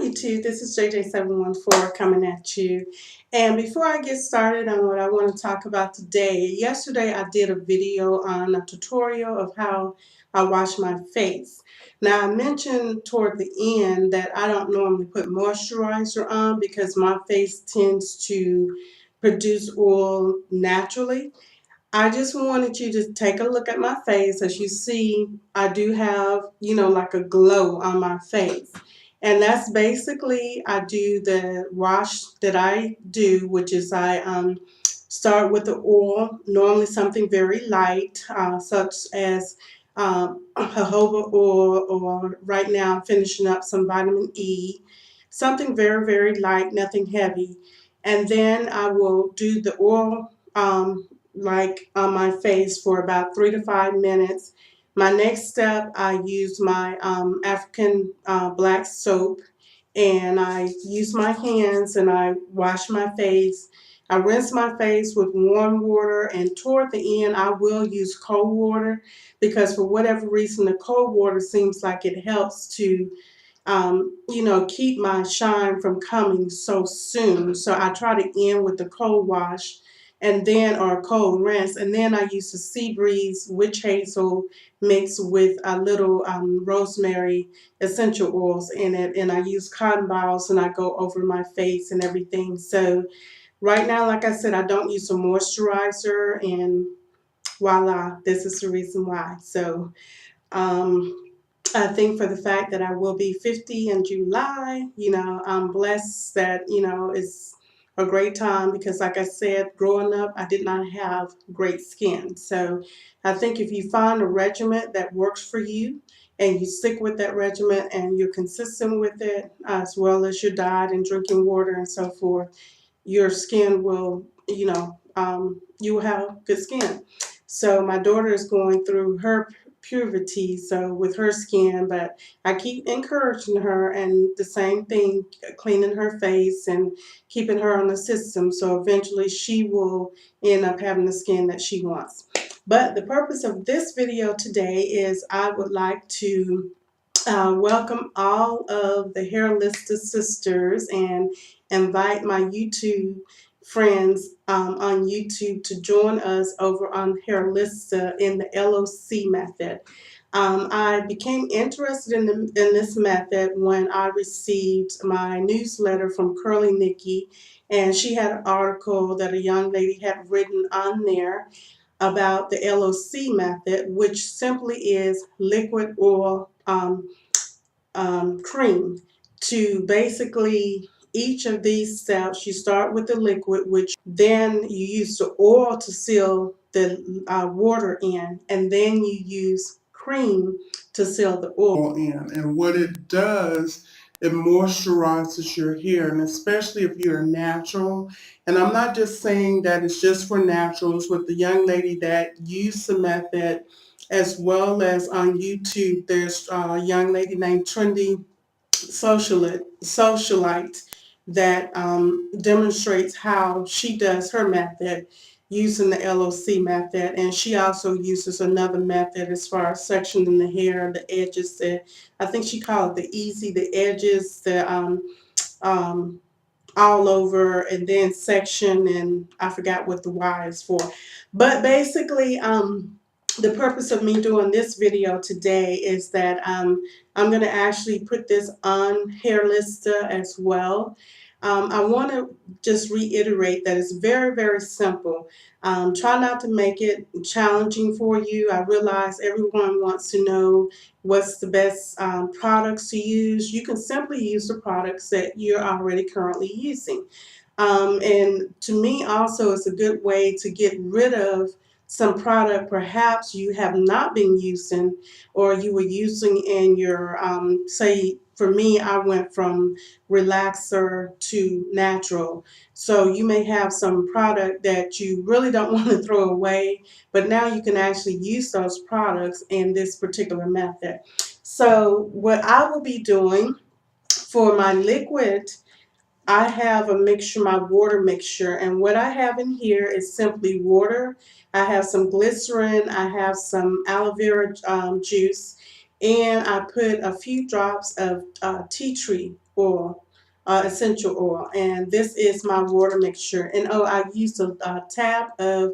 YouTube, this is JJ714 coming at you. And before I get started on what I want to talk about today, yesterday I did a video on a tutorial of how I wash my face. Now I mentioned toward the end that I don't normally put moisturizer on because my face tends to produce oil naturally. I just wanted you to take a look at my face. As you see, I do have, like a glow on my face. And that's basically, I do the wash that I do, which is I start with the oil, normally something very light, such as jojoba oil, or right now I'm finishing up some vitamin E, something very, very light, nothing heavy. And then I will do the oil like on my face for about 3 to 5 minutes. My next step, I use my African black soap, and I use my hands and I wash my face. I rinse my face with warm water, and toward the end I will use cold water because for whatever reason the cold water seems like it helps to keep my shine from coming so soon. So I try to end with the cold wash and then, or cold rinse, and then I use the sea breeze witch hazel mixed with a little rosemary essential oils in it, and I use cotton balls and I go over my face and everything. So right now, like I said, I don't use a moisturizer, and voila, this is the reason why. So I think for the fact that I will be 50 in July, I'm blessed that, it's a great time because, like I said, growing up, I did not have great skin. So I think if you find a regimen that works for you and you stick with that regimen and you're consistent with it, as well as your diet and drinking water and so forth, your skin will, you will have good skin. So my daughter is going through her puberty, so with her skin, but I keep encouraging her, and the same thing, cleaning her face and keeping her on the system, so eventually she will end up having the skin that she wants. But the purpose of this video today is I would like to welcome all of the Hairlista sisters and invite my YouTube friends on YouTube to join us over on Hairlista in the LOC method. I became interested in this method when I received my newsletter from Curly Nikki, and she had an article that a young lady had written on there about the LOC method, which simply is liquid oil cream. To basically each of these steps, you start with the liquid, which then you use the oil to seal the water in, and then you use cream to seal the oil in. And what it does, it moisturizes your hair, and especially if you're natural. And I'm not just saying that it's just for naturals. With the young lady that used the method, as well as on YouTube, there's a young lady named Trendy Socialite that demonstrates how she does her method using the LOC method, and she also uses another method as far as sectioning the hair, the edges. I think she called it the easy, the edges, the um, all over, and then section, and I forgot what the Y is for. But basically, the purpose of me doing this video today is that I'm going to actually put this on Hairlista as well. I want to just reiterate that it's very, very simple. Try not to make it challenging for you. I realize everyone wants to know what's the best products to use. You can simply use the products that you're already currently using. And to me also, it's a good way to get rid of some product perhaps you have not been using, or you were using in your, say for me, I went from relaxer to natural. So you may have some product that you really don't want to throw away, but now you can actually use those products in this particular method. So what I will be doing for my liquid, I have a mixture, my water mixture, and what I have in here is simply water. I have some glycerin, I have some aloe vera juice, and I put a few drops of tea tree oil, essential oil, and this is my water mixture. And oh, I used a tab of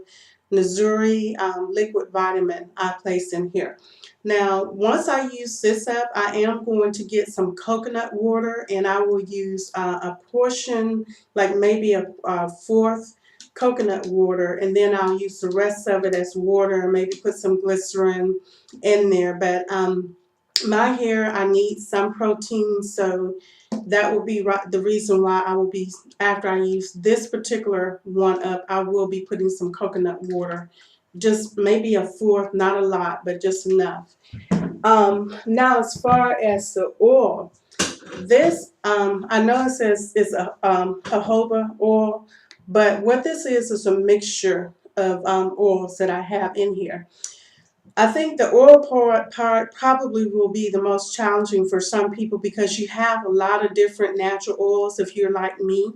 Missouri liquid vitamin I placed in here. Now, once I use this up, I am going to get some coconut water, and I will use a portion, like maybe a fourth coconut water, and then I'll use the rest of it as water and maybe put some glycerin in there. But my hair, I need some protein, so that will be the reason why I will be, after I use this particular one up, I will be putting some coconut water, just maybe a fourth, not a lot, but just enough. Now, as far as the oil, this, I know it says it's a jojoba oil, but what this is a mixture of oils that I have in here. I think the oil part probably will be the most challenging for some people because you have a lot of different natural oils if you're like me.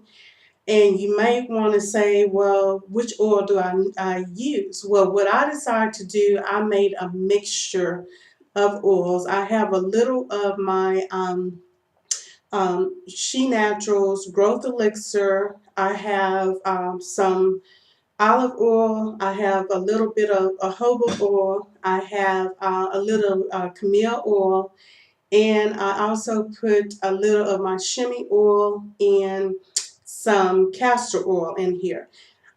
And you may want to say, well, which oil do I use? Well, what I decided to do, I made a mixture of oils. I have a little of my Shi Naturals Growth Elixer. I have some olive oil. I have a little bit of jojoba oil. I have a little Camellia oil. And I also put a little of my shimmy oil and some castor oil in here.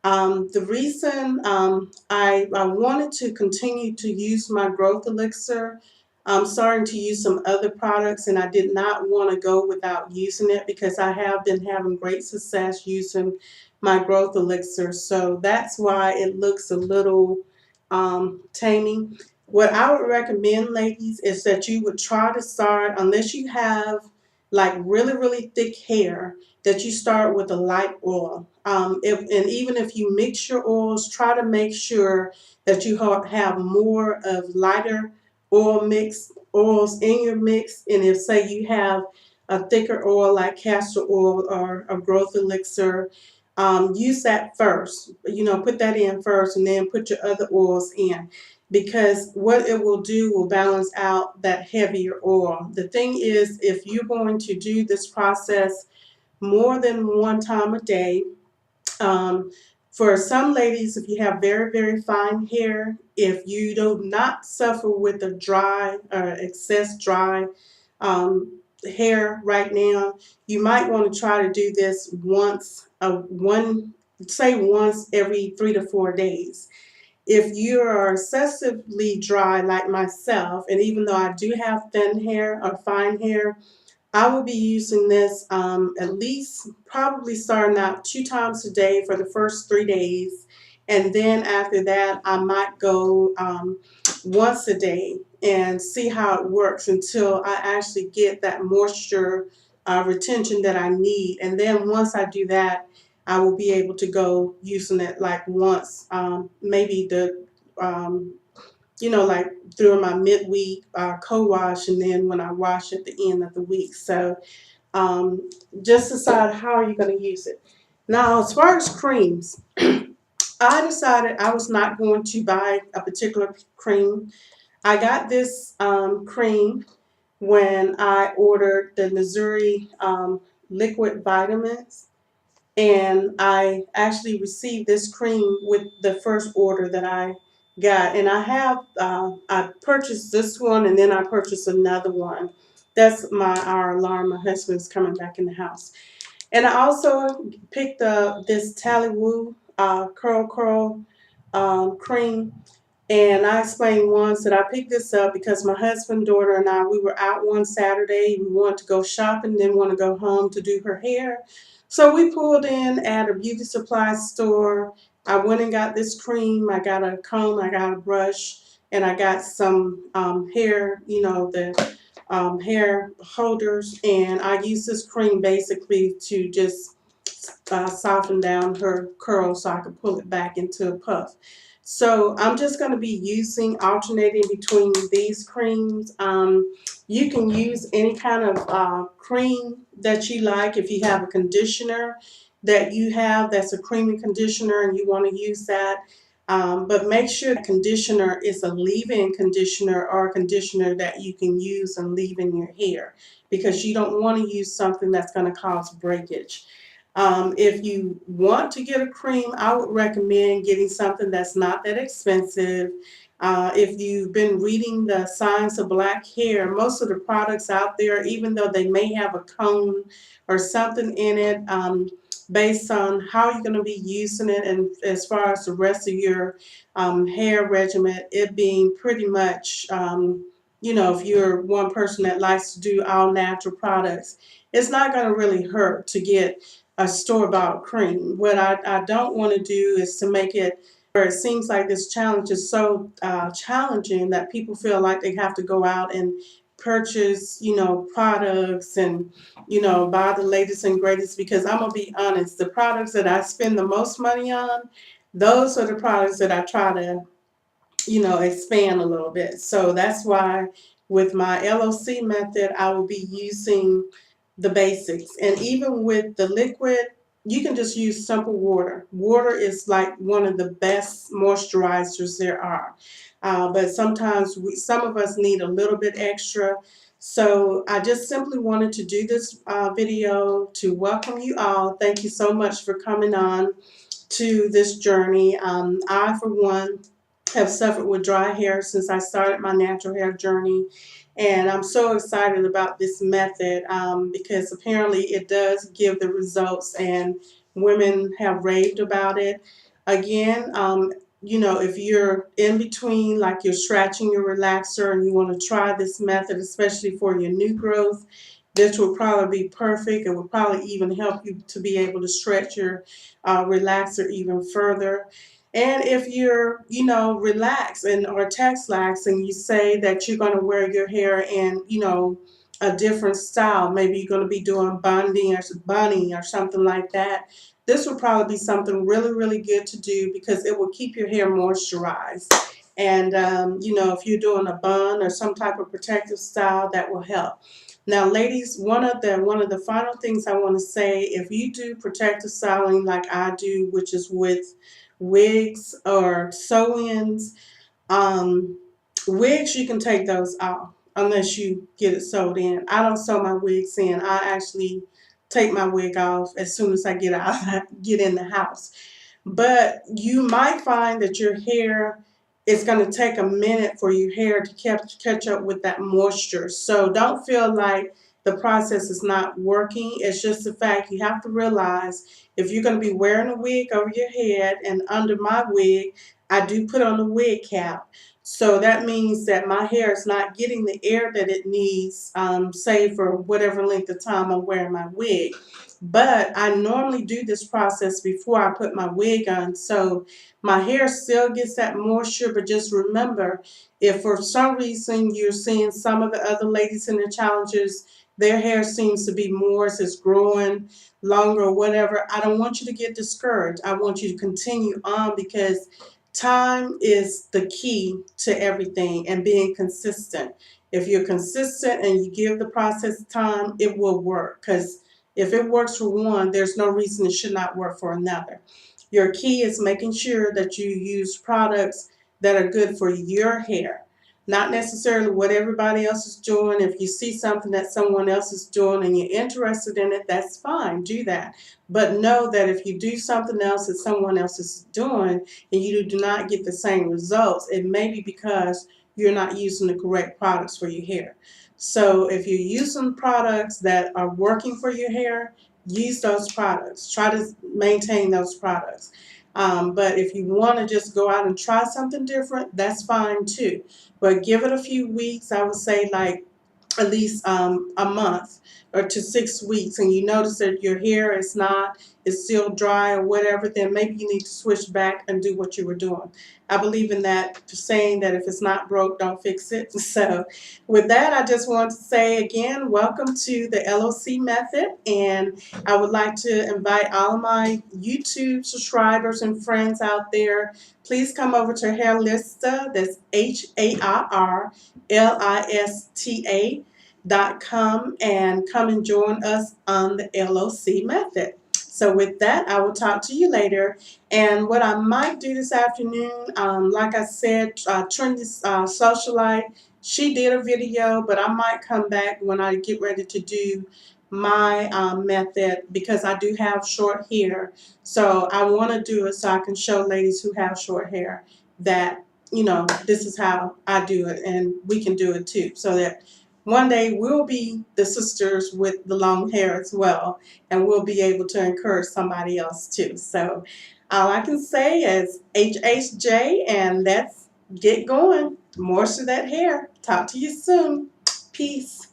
The reason I wanted to continue to use my growth elixir, I'm starting to use some other products, and I did not want to go without using it because I have been having great success using my growth elixir. So that's why it looks a little taming. What I would recommend, ladies, is that you would try to start, unless you have like really, really thick hair, that you start with a light oil. And even if you mix your oils, try to make sure that you have more of lighter oils in your mix. And if say you have a thicker oil like castor oil or a growth elixir, use that first. You know, put that in first and then put your other oils in, because what it will do will balance out that heavier oil. The thing is, if you're going to do this process more than one time a day, for some ladies, if you have very, very fine hair, if you do not suffer with a dry or excess dry hair right now, you might want to try to do this once every 3 to 4 days. If you are excessively dry like myself, and even though I do have thin hair or fine hair, I will be using this at least probably starting out 2 times a day for the first 3 days. And then after that, I might go once a day and see how it works until I actually get that moisture retention that I need. And then once I do that, I will be able to go using it like once, maybe like during my midweek co-wash, and then when I wash at the end of the week. So just decide how are you going to use it. Now, as far as creams, I decided I was not going to buy a particular cream. I got this cream when I ordered the Missouri liquid vitamins. And I actually received this cream with the first order that I got. And I purchased this one, and then I purchased another one. That's our alarm. My husband's coming back in the house. And I also picked up this Tallywoo Curl cream. And I explained once that I picked this up because my husband, daughter, and I, we were out one Saturday. We wanted to go shopping, didn't want to go home to do her hair. So we pulled in at a beauty supply store. I went and got this cream. I got a comb, I got a brush, and I got some hair, the hair holders. And I used this cream basically to just soften down her curls so I could pull it back into a puff. So I'm just going to be alternating between these creams. You can use any kind of cream that you like. If you have a conditioner that you have that's a creamy conditioner and you want to use that, But make sure the conditioner is a leave-in conditioner or a conditioner that you can use and leave in your hair, because you don't want to use something that's going to cause breakage. If you want to get a cream, I would recommend getting something that's not that expensive. If you've been reading the Science of Black Hair, most of the products out there, even though they may have a cone or something in it, based on how you're going to be using it, and as far as the rest of your hair regimen, it being pretty much, if you're one person that likes to do all natural products, it's not going to really hurt to get a store-bought cream. What I don't want to do is to make it where it seems like this challenge is so challenging that people feel like they have to go out and purchase, products and, buy the latest and greatest. Because I'm going to be honest, the products that I spend the most money on, those are the products that I try to, expand a little bit. So that's why with my LOC method, I will be using the basics. And even with the liquid, you can just use simple water. Water is like one of the best moisturizers there are. But sometimes some of us need a little bit extra. So I just simply wanted to do this video to welcome you all. Thank you so much for coming on to this journey. I, for one, have suffered with dry hair since I started my natural hair journey. And I'm so excited about this method because apparently it does give the results, and women have raved about it. Again, if you're in between, like you're scratching your relaxer and you want to try this method, especially for your new growth, this will probably be perfect. It will probably even help you to be able to stretch your relaxer even further. And if you're, relaxed and or text-lax and you say that you're going to wear your hair in, a different style, maybe you're going to be doing bunning or something like that, this will probably be something really, really good to do because it will keep your hair moisturized. And, if you're doing a bun or some type of protective style, that will help. Now, ladies, one of the final things I want to say, if you do protective styling like I do, which is with wigs or sew-ins, um, wigs, you can take those off unless you get it sewed in. I don't sew my wigs in. I actually take my wig off as soon as I get in the house. But you might find that your hair is going to take a minute for your hair to catch up with that moisture. So don't feel like the process is not working. It's just the fact you have to realize if you're going to be wearing a wig over your head, and under my wig, I do put on a wig cap. So that means that my hair is not getting the air that it needs, say for whatever length of time I'm wearing my wig. But I normally do this process before I put my wig on, so my hair still gets that moisture. But just remember, if for some reason you're seeing some of the other ladies in the challenges, their hair seems to be more, it's growing longer or whatever, I don't want you to get discouraged. I want you to continue on, because time is the key to everything, and being consistent. If you're consistent and you give the process time, it will work, because if it works for one, there's no reason it should not work for another. Your key is making sure that you use products that are good for your hair, not necessarily what everybody else is doing. If you see something that someone else is doing and you're interested in it, that's fine, do that. But know that if you do something else that someone else is doing and you do not get the same results, it may be because you're not using the correct products for your hair. So if you're using products that are working for your hair, use those products. Try to maintain those products. But if you want to just go out and try something different, that's fine too. But give it a few weeks. I would say like at least a month or to 6 weeks, and you notice that your hair is still dry or whatever, then maybe you need to switch back and do what you were doing. I believe in that saying that if it's not broke, don't fix it. So with that, I just want to say again, welcome to the LOC method, and I would like to invite all of my YouTube subscribers and friends out there. Please come over to Hairlista, that's HARLISTA.com, and come and join us on the LOC method. So with that, I will talk to you later. And what I might do this afternoon, like I said, Trendy Socialite, she did a video, but I might come back when I get ready to do my method, because I do have short hair. So I want to do it so I can show ladies who have short hair that, you know, this is how I do it, and we can do it too, so that one day we'll be the sisters with the long hair as well, and we'll be able to encourage somebody else too. So all I can say is HHJ, and let's get going. Moisture that hair. Talk to you soon. Peace.